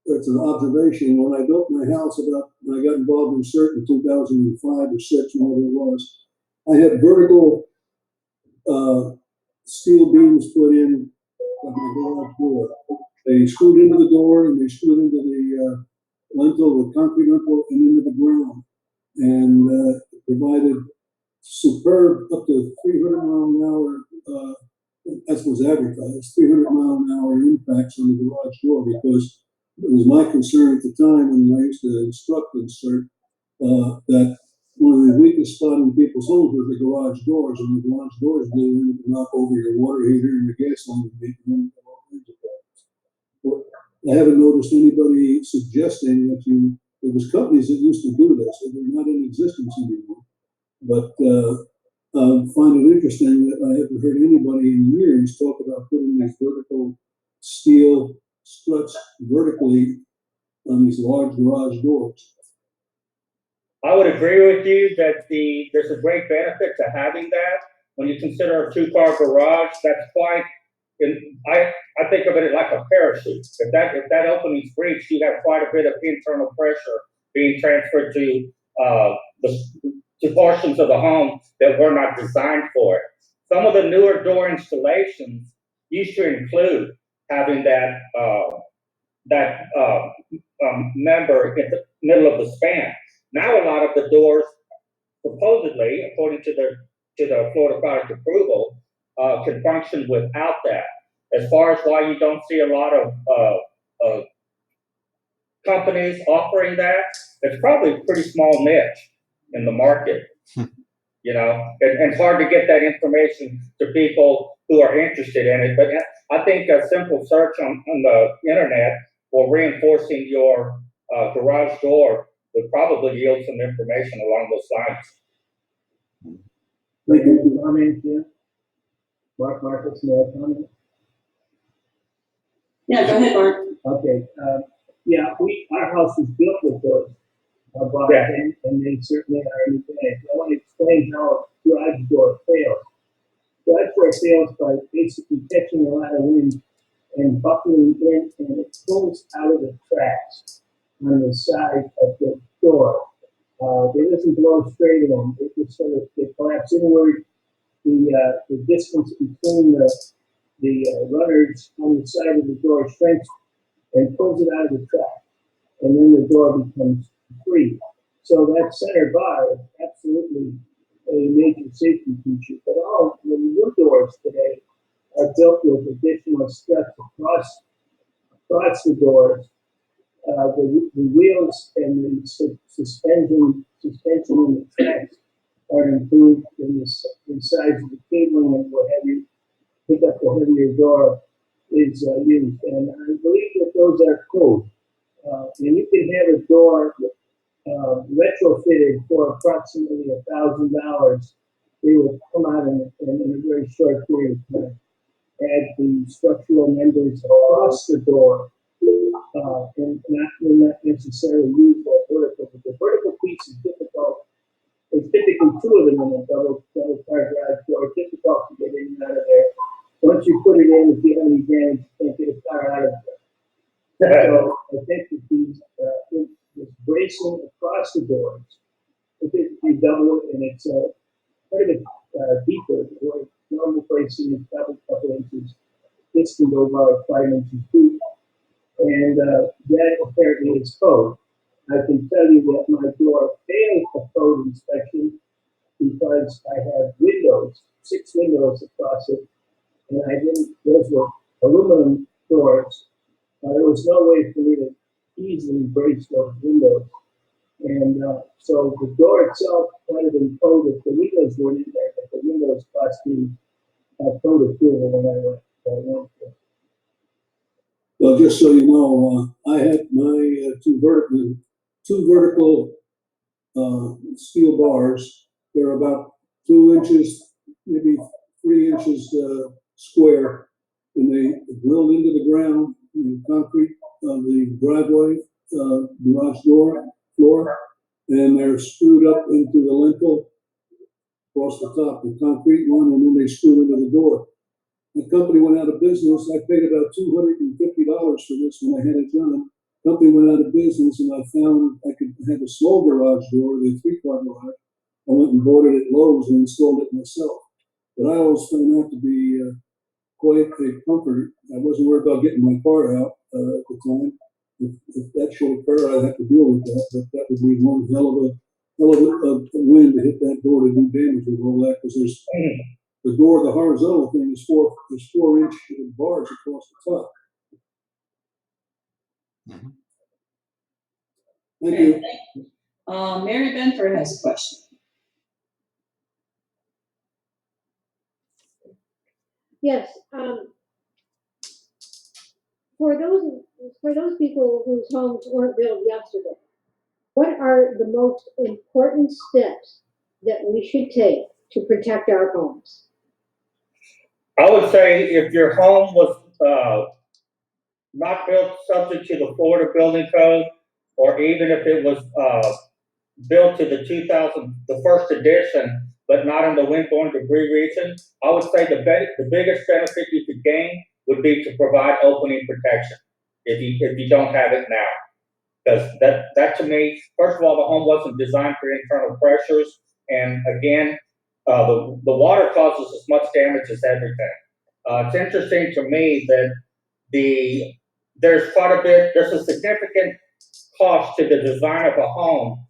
It's an observation. When I built my house when I got involved in CERT in 2005 or 6, whatever it was, I had vertical steel beams put in on my garage door. They screwed into the door and they screwed into the lintel, the concrete lintel, and into the ground. And provided superb up to 300 mile an hour, that was advertised, 300 mile an hour impacts on the garage door, because it was my concern at the time when I used to instruct in CERT that one of the weakest spots in people's homes was the garage doors, and the garage doors blew in to knock over your water heater and your gas line would be all kinds of problems. I haven't noticed anybody suggesting that there was companies that used to do this, and they're not in existence anymore. But I find it interesting that I haven't heard anybody in years talk about putting these vertical steel struts vertically on these large garage doors. I would agree with you that there's a great benefit to having that. When you consider a 2-car garage, that's quite. I think of it like a parachute. If that opening's breached, you have quite a bit of internal pressure being transferred to portions of the home that were not designed for it. Some of the newer door installations used to include having that member in the middle of the span. Now a lot of the doors, supposedly, according to the Florida product approval, can function without that. As far as why you don't see a lot of companies offering that, it's probably a pretty small niche in the market. You know, and it's hard to get that information to people who are interested in it. But I think a simple search on the internet or reinforcing your garage door would probably yield some information along those lines. Thank you. Comment, Jim? Marcus, may I comment? Yeah, go ahead, Mark. Okay, yeah, our house was built with those, bars, Yeah. and they certainly are an advantage. I want to explain how a garage door fails. Garage door fails by basically catching a lot of wind and buckling in, and it pulls out of the cracks on the side of the door. It doesn't blow straight in. It just sort of, they collapse inward. The distance between the runners on the side of the door shrinks and pulls it out of the track, and then the door becomes free. So that center bar is absolutely a major safety feature. But all the new doors today are built with additional struts across the doors. The wheels and the suspension in the tracks are improved in the size of the cabling, and what have you pick up the heavier door is used. And I believe that those are cool. And you can have a door retrofitted for approximately $1,000. They will come out in a very short period of time. Add the structural members across the door, and not necessarily use that vertical. But the vertical piece is difficult. There's typically two of them in a double car garage door. Difficult to get in and out of there. Once you put it in, if you have any damage, you can't get a car out of there. So I think that this bracing across the doors, if you double it, and it's quite a bit deeper, where normal bracing is probably a couple inches. This can go about 5 inches deep, and that apparently is code. I can tell you that my door failed a code inspection because I have windows, 6 windows across it, and those were aluminum doors. There was no way for me to easily brace those windows. And so the door itself might have been coded, the windows weren't in there, but the windows cost me code approval when I went there. Well, just so you know, I had my two vertical steel bars. They're about 2 inches, maybe 3 inches square, and they drilled into the ground in the concrete of the driveway, garage door floor, and they're screwed up into the lintel across the top, the concrete one, and then they screw into the door. The company went out of business. I paid about $250 for this when I had it done. The company went out of business, and I found I could have a small garage door, the 3-car garage. I went and bought it at Lowe's and installed it myself. But I always found that to be quite a comfort. I wasn't worried about getting my car out at the time. If that should occur, I'd have to deal with that. But that would be one hell of a wind to hit that door to do damage with all that, because there's the door, the horizontal thing is 4-inch bars across the top. Mhm. Thank you. Mary Benford has a question. Yes, for those people whose homes weren't built yesterday, what are the most important steps that we should take to protect our homes? I would say if your home was not built subject to the Florida Building Code, or even if it was built to the first edition, but not in the windborne debris region, I would say the biggest benefit you could gain would be to provide opening protection if you don't have it now. Because that to me, first of all, the home wasn't designed for internal pressures, and again, the water causes as much damage as everything. It's interesting to me that there's a significant cost to the design of a home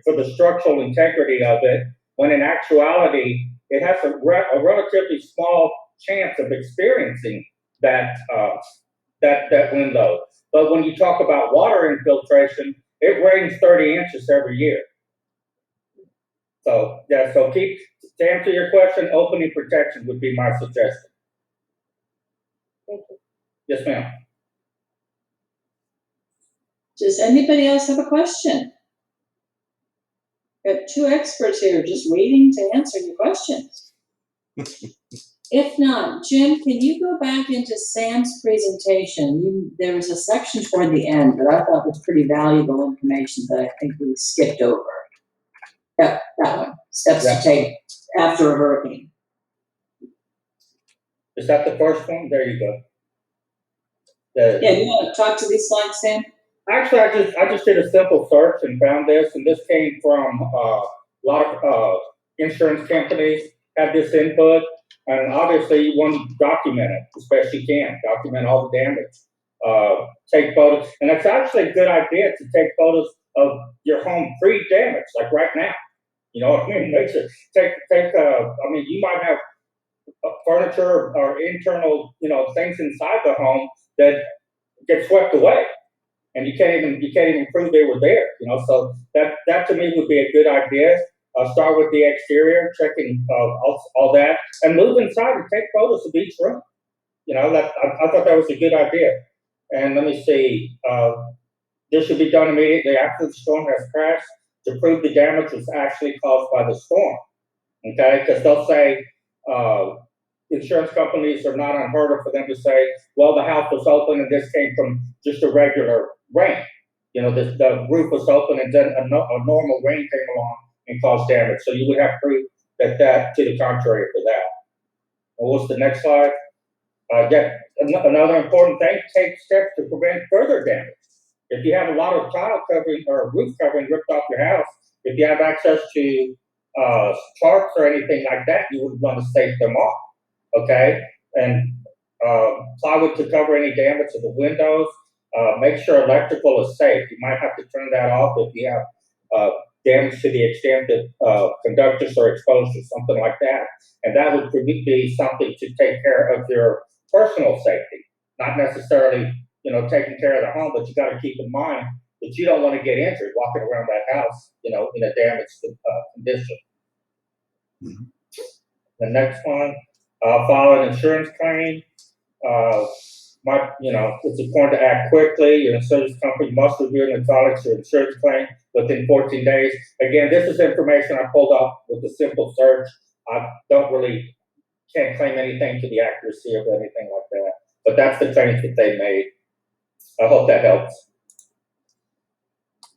for the structural integrity of it, when in actuality, it has a relatively small chance of experiencing that wind load. But when you talk about water infiltration, it rains 30 inches every year. So yeah, so to answer your question, opening protection would be my suggestion. Thank you. Yes, ma'am. Does anybody else have a question? Got two experts here just waiting to answer your questions. If not, Jim, can you go back into Sam's presentation? There was a section toward the end that I thought was pretty valuable information that I think we skipped over. Yep, that one. Steps to take after a hurricane. Is that the first one? There you go. Yeah, you want to talk to these slides, Sam? Actually, I just did a simple search and found this, and this came from a lot of insurance companies have this input, and obviously you want to document it as best you can, document all the damage, take photos, and it's actually a good idea to take photos of your home pre-damage, like right now. You know what I mean? I mean, you might have furniture or internal, things inside the home that get swept away, and you can't even prove they were there. So that to me would be a good idea. Start with the exterior, checking all that, and move inside and take photos of each room. I thought that was a good idea. And let me see, this should be done immediately after the storm has crashed to prove the damage was actually caused by the storm. Okay, because they'll say insurance companies are not unheard of for them to say, well, the house was open and this came from just a regular rain. The roof was open and then a normal rain came along and caused damage. So you would have proof that to the contrary for that. What's the next slide? Another important thing, take steps to prevent further damage. If you have a lot of tile covering or roof covering ripped off your house, if you have access to tarps or anything like that, you would want to take them off. Okay, and plywood to cover any damage to the windows. Make sure electrical is safe. You might have to turn that off if you have damage to the extent that conductors are exposed to something like that. And that would be something to take care of your personal safety, not necessarily taking care of the home, but you got to keep in mind that you don't want to get injured walking around that house, in a damaged condition. Mm-hmm. The next one, file an insurance claim. It's important to act quickly. Your insurance company must review and acknowledge your insurance claim within 14 days. Again, this is information I pulled up with a simple search. I can't claim anything to the accuracy of anything like that, but that's the claims that they made. I hope that helps.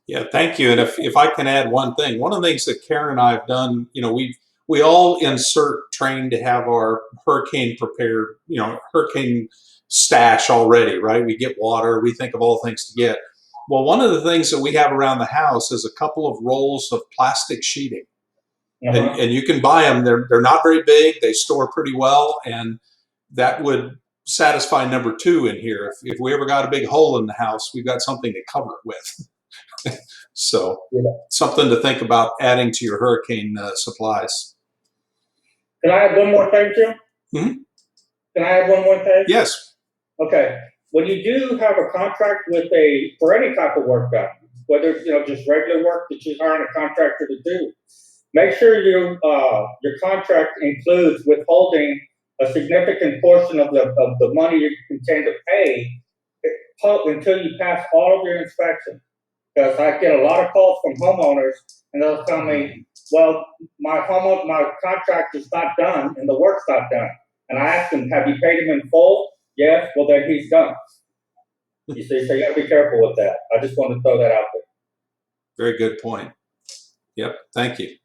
Yeah, thank you. And if I can add one thing, one of the things that Karen and I have done, we all in CERT trained to have our hurricane prepared, hurricane stash already, right? We get water, we think of all things to get. Well, one of the things that we have around the house is a couple of rolls of plastic sheeting. Uh-huh. And you can buy them. They're not very big. They store pretty well. And that would satisfy number two in here. If we ever got a big hole in the house, we've got something to cover it with. So something to think about adding to your hurricane supplies. Can I add one more thing, Jim? Mm-hmm. Can I add one more thing? Yes. Okay. When you do have a contract for any type of work done, whether it's just regular work that you're hiring a contractor to do, make sure your contract includes withholding a significant portion of the money you intend to pay until you pass all of your inspections. Because I get a lot of calls from homeowners, and they'll tell me, well, my contract is not done, and the work's not done. And I ask them, have you paid him in full? Yes, well, then he's done. You see, so you got to be careful with that. I just want to throw that out there. Very good point. Yep, thank you.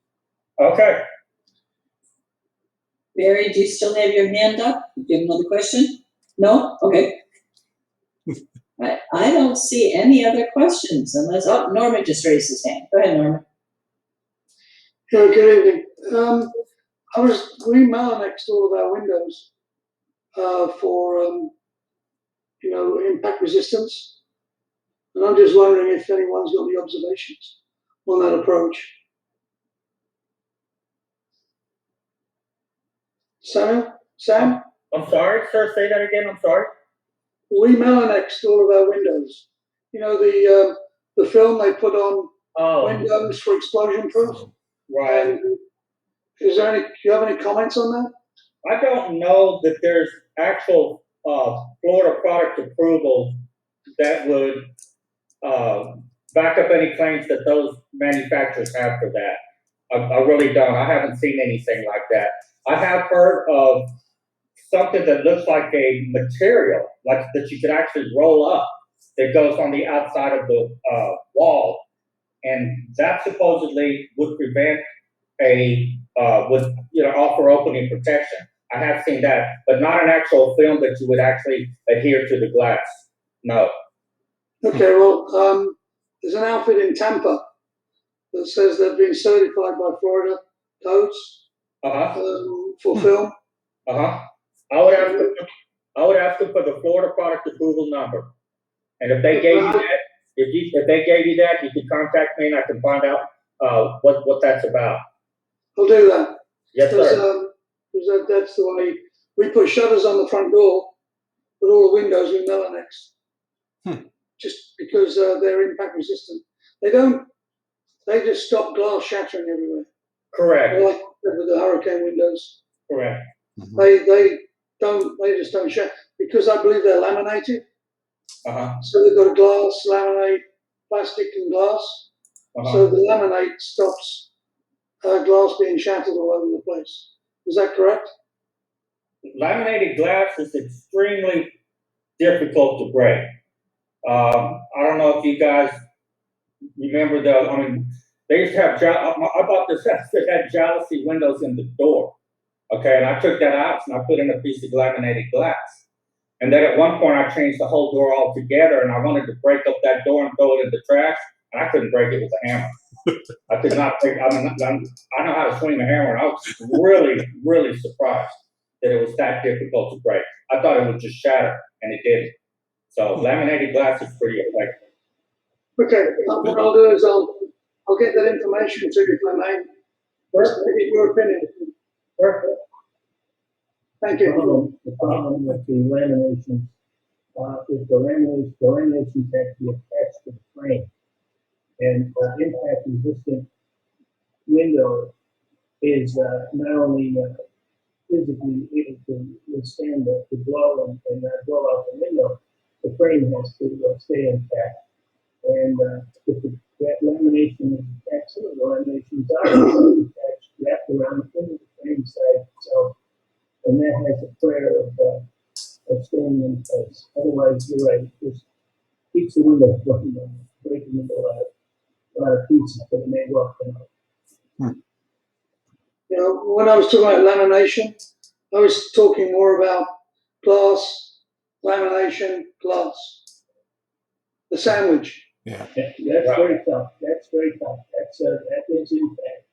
Okay. Barry, do you still have your hand up? Do you have another question? No? Okay. I don't see any other questions unless, Norman just raised his hand. Go ahead, Norman. Good evening. I was green mile next to all of our windows for impact resistance, and I'm just wondering if anyone's got any observations on that approach. Sam, I'm sorry, sir, say that again, I'm sorry. we Melanex all of our windows. You know, the film they put on Oh, windows for explosion proof? right. And do you have any comments on that? I don't know that there's actual, Florida product approval that would, back up any claims that those manufacturers have for that. I really don't. I haven't seen anything like that. I have heard of something that looks like a material, like that you could actually roll up, that goes on the outside of the wall, and that supposedly would prevent would offer opening protection. I have seen that, but not an actual film that you would actually adhere to the glass. No. Okay, well, there's an outfit in Tampa that says they've been certified by Florida codes for film. I would ask them for the Florida product approval number, and if they gave you that, if they gave you that, you can contact me and I can find out what that's about. I'll do that. Yes, sir. Because that's the way we put shutters on the front door, but all the windows with Melanex, just because they're impact resistant. They just stop glass shattering everywhere. Correct. Like with the hurricane windows. Correct. They just don't shatter because I believe they're laminated. So they've got a glass, laminate, plastic and glass. So the laminate stops glass being shattered all over the place. Is that correct? Laminated glass is extremely difficult to break. I don't know if you guys remember they used to have, I bought this house that had jalousie windows in the door. Okay, and I took that out and I put in a piece of laminated glass. And then at one point I changed the whole door altogether and I wanted to break up that door and throw it in the trash, and I couldn't break it with a hammer. I could not break, I know how to swing a hammer, and I was really, really surprised that it was that difficult to break. I thought it would just shatter, and it didn't. So laminated glass is pretty effective. Okay, what I'll do is I'll get that information to you if I may. First, get your opinion. Perfect. Thank you. The problem with the laminations, if the laminations actually attached to the frame, and impact resistant window is not only physically able to withstand the blow and not blow out the window, the frame has to stay intact. And if that lamination is attached, some of the laminations are attached, wrapped around the frame side itself, and that has a prayer of staying in place. Otherwise, you're right, it just keeps the window from breaking into a lot of pieces, but it may well come out. You know, when I was talking about lamination, I was talking more about glass, lamination, glass. The sandwich. That's very tough. That's very tough. That is impact.